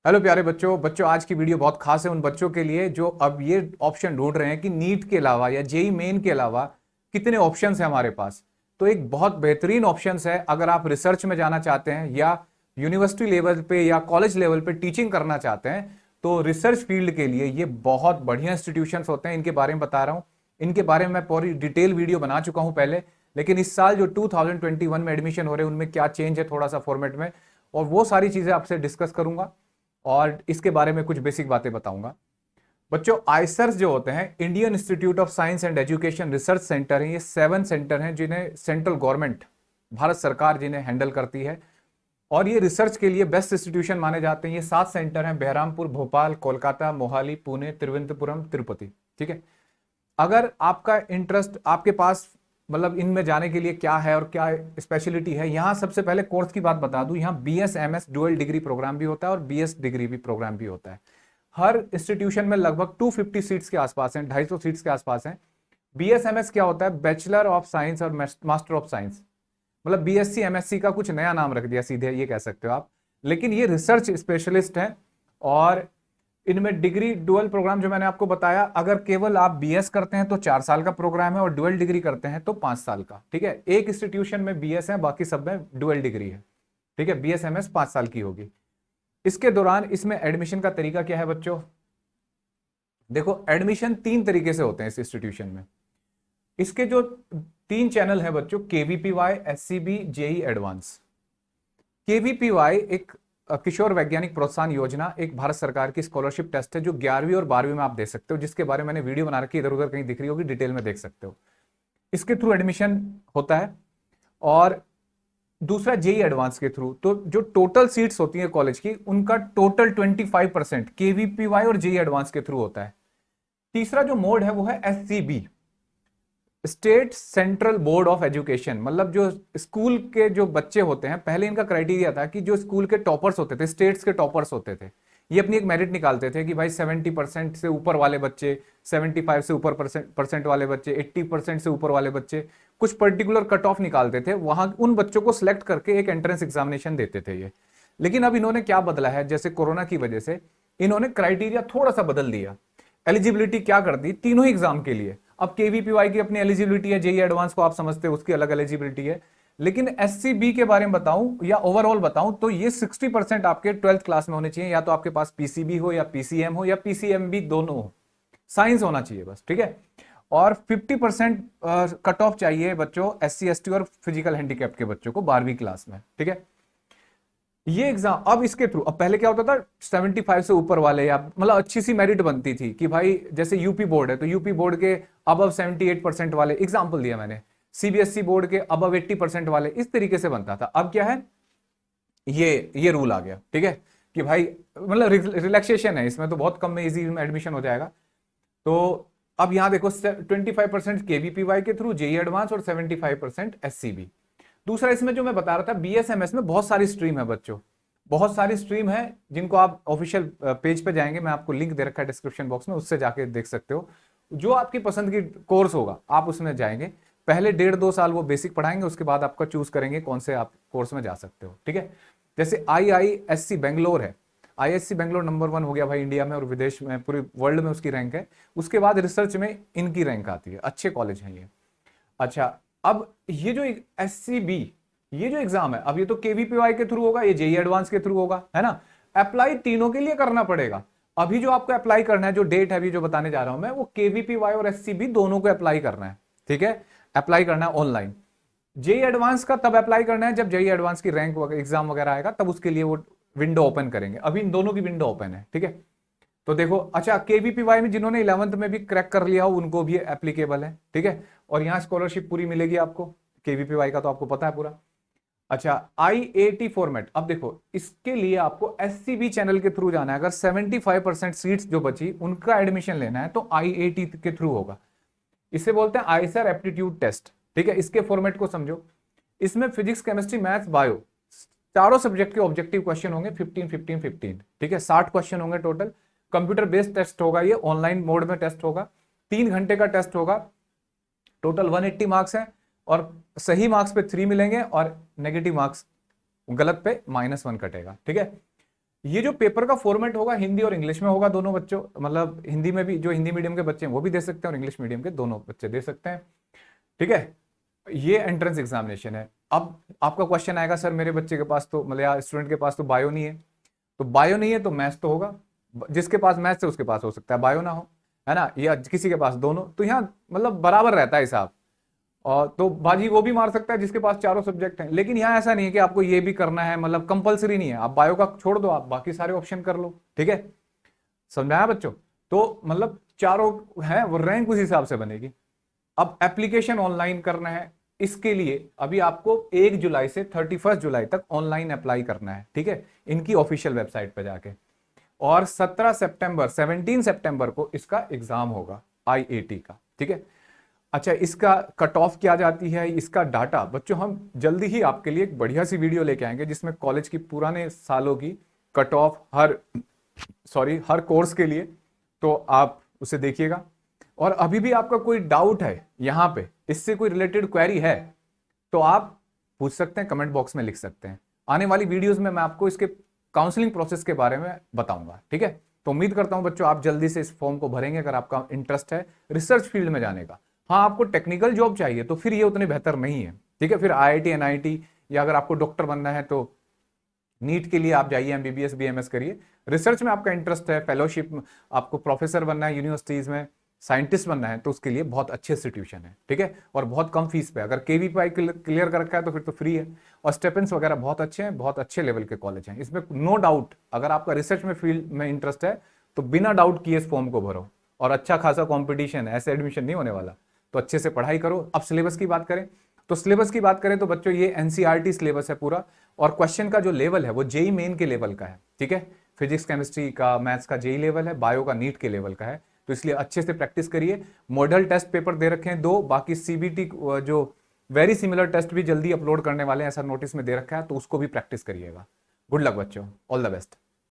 Hello प्यारे बच्चों बच्चों आज की वीडियो बहुत खास है उन बच्चों के लिए जो अब ये ऑप्शन ढूंढ रहे हैं कि नीट के अलावा या जेई मेन के अलावा कितने ऑप्शंस हैं हमारे पास। तो एक बहुत बेहतरीन ऑप्शंस है अगर आप रिसर्च में जाना चाहते हैं या यूनिवर्सिटी लेवल पे या कॉलेज लेवल पे टीचिंग करना चाहते हैं तो रिसर्च फील्ड के लिए ये बहुत बढ़िया इंस्टीट्यूशंस होते हैं। इनके बारे में बता रहा हूँ, इनके बारे में मैं पूरी डिटेल वीडियो बना चुका हूँ पहले। लेकिन इस साल जो 2021 में एडमिशन हो रहे हैं उनमें क्या चेंज है थोड़ा सा फॉर्मेट में, और वो सारी चीजें आपसे डिस्कस करूंगा और इसके बारे में कुछ बेसिक बातें बताऊंगा। बच्चों आईसर्स जो होते हैं Indian institute of science and education research centre हैं, ये 7 सेंटर हैं जिन्हें सेंट्रल गवर्नमेंट भारत सरकार जिन्हें हैंडल करती है और ये रिसर्च के लिए बेस्ट इंस्टीट्यूशन माने जाते हैं। ये 7 सेंटर हैं, बहरामपुर, भोपाल, कोलकाता, मोहाली, पुणे, तिरुवनंतपुरम, तिरुपति। ठीक है, अगर आपका इंटरेस्ट आपके पास मतलब इनमें जाने के लिए क्या है और क्या स्पेशलिटी है, यहां सबसे पहले कोर्स की बात बता दूं, यहां BS MS dual degree program भी होता है और बीएस डिग्री भी प्रोग्राम भी होता है। हर इंस्टीट्यूशन में लगभग 250 सीट्स के आसपास हैं, 250 सीट्स के आसपास हैं। बीएसएमएस क्या होता है? बैचलर ऑफ साइंस और मास्टर ऑफ साइंस, मतलब बीएससी एमएससी का कुछ नया नाम रख दिया, सीधे ये कह सकते हो आप। लेकिन ये रिसर्च स्पेशलिस्ट हैं और इनमें डिग्री डुअल प्रोग्राम जो मैंने आपको बताया, अगर केवल आप बीएस करते हैं तो 4 साल का प्रोग्राम है और डुअल डिग्री करते हैं तो 5 साल का। ठीक है, एक इंस्टीट्यूशन में बीएस है, बाकी सब में डुअल डिग्री है। ठीक है, बीएसएमएस 5 साल की होगी। इसके दौरान इसमें एडमिशन का तरीका क्या है बच्चों? देखो एडमिशन 3 तरीके से होते हैं इस इंस्टीट्यूशन में। इसके जो 3 चैनल है बच्चों, KVPY, SCB, JEE advance. KVPY एक किशोर वैज्ञानिक प्रोत्साहन योजना, एक भारत सरकार की स्कॉलरशिप टेस्ट है जो 11वीं और 12वीं में आप दे सकते हो, जिसके बारे में मैंने वीडियो बना रखी है, इधर उधर कहीं दिख रही होगी, डिटेल में देख सकते हो। इसके थ्रू एडमिशन होता है। और दूसरा जेई एडवांस के थ्रू, तो जो टोटल सीट्स होती है कॉलेज की उनका टोटल 25% केवीपीवाई और जेई एडवांस के थ्रू होता है। तीसरा जो मोड है वो है SCB, state central board of education. मतलब जो स्कूल के जो बच्चे होते हैं, पहले इनका क्राइटेरिया था कि जो स्कूल के टॉपर्स होते थे, स्टेट्स के टॉपर्स होते थे, ये अपनी एक मेरिट निकालते थे कि भाई 70% से ऊपर वाले बच्चे, 75 से ऊपर परसेंट वाले बच्चे, 80% से ऊपर वाले बच्चे, कुछ पर्टिकुलर कट ऑफ निकालते थे, वहां उन बच्चों को सिलेक्ट करके एक एंट्रेंस एग्जामिनेशन देते थे ये। लेकिन अब इन्होंने क्या बदला है, जैसे कोरोना की वजह से इन्होंने क्राइटेरिया थोड़ा सा बदल दिया। एलिजिबिलिटी क्या कर दी तीनों ही एग्जाम के लिए। अब केवीपीवाई की अपनी एलिजिबिलिटी है, जेई एडवांस को आप समझते हो उसकी अलग एलिजिबिलिटी है। लेकिन एससीबी के बारे में बताऊं या ओवरऑल बताऊं तो ये 60% आपके 12th क्लास में होने चाहिए, या तो आपके पास पीसीबी हो या पीसीएम हो या पीसीएमबी, दोनों हो, साइंस होना चाहिए बस। ठीक है, और 50% कट ऑफ चाहिए बच्चों एससी एसटी और फिजिकल हैंडीकैप के बच्चों को 12वीं क्लास में। ठीक है, ये एग्जाम अब इसके थ्रू, अब पहले क्या होता था 75 से ऊपर वाले, या मतलब अच्छी सी मेरिट बनती थी कि भाई जैसे यूपी बोर्ड है तो यूपी बोर्ड के अबव 78% वाले, एग्जाम्पल दिया मैंने, सीबीएसई बोर्ड के अबव 80% वाले, इस तरीके से बनता था। अब क्या है, ये रूल आ गया। ठीक है, कि भाई मतलब रिलैक्सेशन है इसमें, तो बहुत कम में इजी में एडमिशन हो जाएगा। तो अब यहां देखो 25% केवीपीवाई के थ्रू जेई एडवांस और 75% एससीबी। दूसरा इसमें जो मैं बता रहा था बीएसएमएस में बहुत सारी स्ट्रीम है बच्चों, बहुत सारी स्ट्रीम है जिनको आप ऑफिशियल पेज पे जाएंगे, मैं आपको लिंक दे रखा है डिस्क्रिप्शन बॉक्स में, उससे जाके देख सकते हो। जो आपकी पसंद की कोर्स होगा आप उसमें जाएंगे। पहले 1.5-2 साल वो बेसिक पढ़ाएंगे, उसके बाद आपका चूज करेंगे कौन से आप कोर्स में जा सकते हो। ठीक है, जैसे आईआईएससी बेंगलोर है, आईएससी बेंगलोर नंबर 1 हो गया भाई इंडिया में और विदेश में, पूरे वर्ल्ड में उसकी रैंक है। उसके बाद रिसर्च में इनकी रैंक आती है, अच्छे कॉलेज हैं ये। अच्छा, अब ये जो एससीबी, ये जो एग्जाम है, अब ये तो केवीपीवाई के थ्रू होगा, ये जेई एडवांस के थ्रू होगा, है ना। अप्लाई तीनों के लिए करना पड़ेगा। अभी जो आपको अप्लाई करना है, जो डेट है अभी जो बताने जा रहा हूं मैं, वो केवीपीवाई और एससीबी दोनों को अप्लाई करना है। ठीक है, अप्लाई करना है ऑनलाइन। जेई एडवांस का तब अप्लाई करना है जब जेई एडवांस की रैंक एग्जाम वगैरह आएगा, तब उसके लिए वो विंडो ओपन करेंगे। अभी इन दोनों की विंडो ओपन है। ठीक है, तो देखो, अच्छा केवीपीवाई में जिन्होंने 11th में भी क्रैक कर लिया हो उनको भी एप्लीकेबल है। ठीक है, और यहां स्कॉलरशिप पूरी मिलेगी आपको, केवीपीवाई का तो आपको पता है पूरा। अच्छा, आईएटी फॉर्मेट, अब देखो इसके लिए आपको एससीबी चैनल के थ्रू जाना है। अगर 75% सीट्स जो बची उनका एडमिशन लेना है तो आईएटी के थ्रू होगा। इसे बोलते हैं आईसर एप्टीट्यूड टेस्ट। ठीक है, इसके फॉर्मेट को समझो। इसमें फिजिक्स, केमिस्ट्री, मैथ्स, बायो, चारों सब्जेक्ट के ऑब्जेक्टिव क्वेश्चन होंगे, 15 15 15। ठीक है, 60 क्वेश्चन होंगे टोटल। कंप्यूटर बेस्ड टेस्ट होगा, ये ऑनलाइन मोड में टेस्ट होगा, 3 घंटे का टेस्ट होगा। टोटल 180 मार्क्स है और सही मार्क्स पे 3 मिलेंगे और नेगेटिव मार्क्स गलत पे -1 कटेगा। ठीक है, ये जो पेपर का फॉर्मेट होगा हिंदी और इंग्लिश में होगा दोनों बच्चों, मतलब हिंदी में भी जो हिंदी मीडियम के बच्चे हैं वो भी दे सकते हैं और इंग्लिश मीडियम के दोनों बच्चे दे सकते हैं। ठीक है, ये एंट्रेंस एग्जामिनेशन है। अब आपका क्वेश्चन आएगा सर मेरे बच्चे के पास तो मतलब या स्टूडेंट के पास तो बायो नहीं है, तो बायो नहीं है तो मैथ्स तो होगा, जिसके पास मैथ्स है उसके पास हो सकता है बायो ना हो, है ना, या किसी के पास दोनों, तो यहाँ मतलब बराबर रहता है हिसाब। और तो बाजी वो भी मार सकता है जिसके पास चारों सब्जेक्ट हैं, लेकिन यहाँ ऐसा नहीं है कि आपको ये भी करना है, मतलब कंपलसरी नहीं है, आप बायो का छोड़ दो, आप बाकी सारे ऑप्शन कर लो। ठीक है, समझाया बच्चों? तो मतलब चारों है वो रैंक उस हिसाब से बनेगी। अब एप्लीकेशन ऑनलाइन करना है, इसके लिए अभी आपको 1 जुलाई से 31 जुलाई तक ऑनलाइन अप्लाई करना है। ठीक है, इनकी ऑफिशियल वेबसाइट पर जाके, और 17 सितंबर को इसका एग्जाम होगा आईएटी का। ठीक है, अच्छा इसका कट ऑफ क्या जाती है, इसका डाटा बच्चों हम जल्दी ही आपके लिए एक बढ़िया सी वीडियो लेके आएंगे जिसमें कॉलेज की पुराने सालों की कट ऑफ हर कोर्स के लिए, तो आप उसे देखिएगा। और अभी भी आपका कोई डाउट है यहाँ पे, इससे कोई रिलेटेड क्वेरी है, तो आप पूछ सकते हैं, कमेंट बॉक्स में लिख सकते हैं। आने वाली वीडियोस में मैं आपको इसके काउंसलिंग प्रोसेस के बारे में बताऊंगा। ठीक है, तो उम्मीद करता हूं बच्चों आप जल्दी से इस फॉर्म को भरेंगे अगर आपका इंटरेस्ट है रिसर्च फील्ड में जाने का। हाँ, आपको टेक्निकल जॉब चाहिए तो फिर ये उतने बेहतर नहीं है। ठीक है, फिर आईआईटी एनआईटी, या अगर आपको डॉक्टर बनना है तो नीट के लिए आप जाइए, एमबीबीएस बीएमएस करिए। रिसर्च में आपका इंटरेस्ट है, फेलोशिप, आपको प्रोफेसर बनना है यूनिवर्सिटीज में, साइंटिस्ट बनना है, तो उसके लिए बहुत अच्छे इंस्टीट्यूशन है। ठीक है, और बहुत कम फीस पे, अगर केवीपीआई क्लियर कर रखा है तो फिर तो फ्री है, और स्टेपेंस वगैरह बहुत अच्छे हैं, बहुत अच्छे लेवल के कॉलेज हैं इसमें, नो डाउट। अगर आपका रिसर्च में फील्ड में इंटरेस्ट है तो बिना डाउट किए इस फॉर्म को भरो, और अच्छा खासा कॉम्पिटिशन है, ऐसे एडमिशन नहीं होने वाला, तो अच्छे से पढ़ाई करो। अब सिलेबस की बात करें तो बच्चों ये एनसीईआरटी सिलेबस है पूरा, और क्वेश्चन का जो लेवल है वो जेई मेन के लेवल का है। ठीक है, फिजिक्स केमिस्ट्री का, मैथ्स का जेई लेवल है, बायो का नीट के लेवल का है, तो इसलिए अच्छे से प्रैक्टिस करिए। मॉडल टेस्ट पेपर दे रखे हैं 2, बाकी सीबीटी जो वेरी सिमिलर टेस्ट भी जल्दी अपलोड करने वाले हैं, ऐसा नोटिस में दे रखा है, तो उसको भी प्रैक्टिस करिएगा। गुड लक बच्चों, ऑल द बेस्ट।